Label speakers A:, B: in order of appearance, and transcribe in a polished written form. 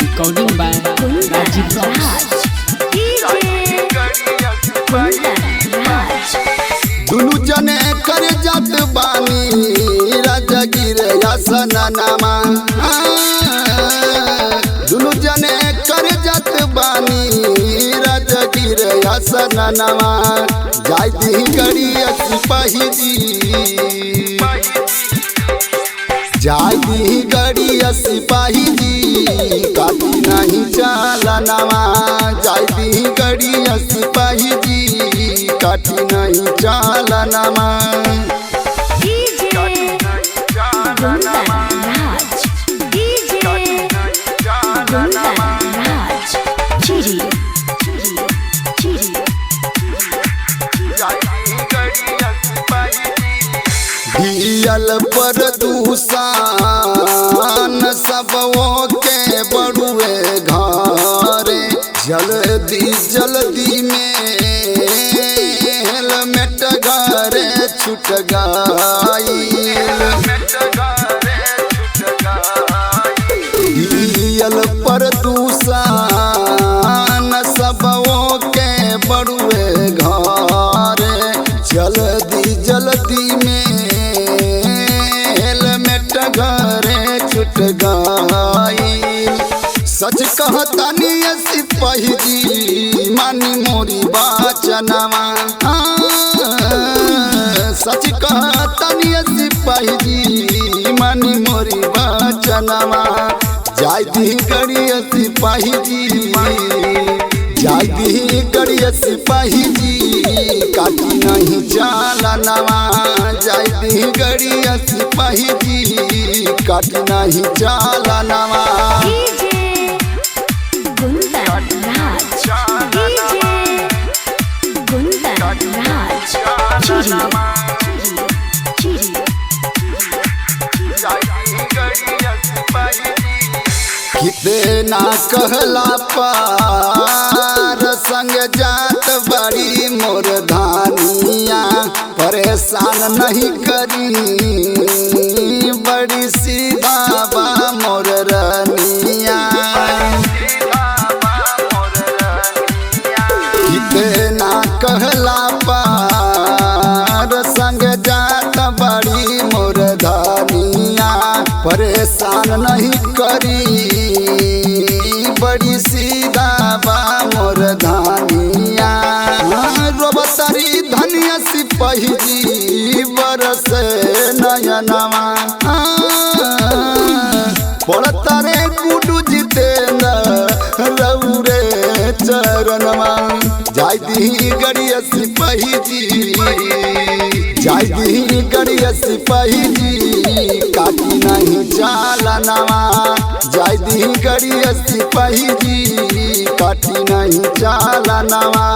A: Recording by Rajiv Raj.
B: दुनु जने कर जात बानी राजगिर यासनामा दुनु जने कर जात बानी राजगिर यासनामा जाय दी गड़ी सिपाही जी जाय दी गड़ी सिपाही जी काटी नहीं चालनामा जाय दी गड़ी सिपाही जी काटी नहीं चालनामा दियल प्रदूषण सबों के बड़ुए घरे जल्दी जल्दी में हेलमेट घरे छूट गई दियल प्रदूषण सबों के बड़ुए घरे जल्दी जल्दी में हेलमेट घरे छूट गई सच कहतानी सिपाही जी मानी मोरी बाचनवा सच कहतानी सिपाही जी मानी मोरी बाचनवा जाय दी गड़ी सिपाही जी जाय दी गड़ी सिपाही जी काटी नहीं चालनामा जाय दी गड़ी सिपाही जी काटी नहीं चालनामा कितना कहला पार संग जात बड़ी मोर धानिया परेशान नहीं करी बड़ी सीधा बा मोर रनिया कितना कहला पार संग जात बड़ी मोर धानिया परेशान नहीं करी बड़ी सीधा बा मोर धानिया रोबतारी धनिया सिपाही जी बरस नयनवा पड़ता रे गुडू जितेंद्र रौरे चरणवा जाय दी गड़िया सिपाही जी जाय दी गड़िया सिपाही जी काटी नहीं चालनामा जाय दी गड़िया सिपाही जी काटी नहीं चालनामा।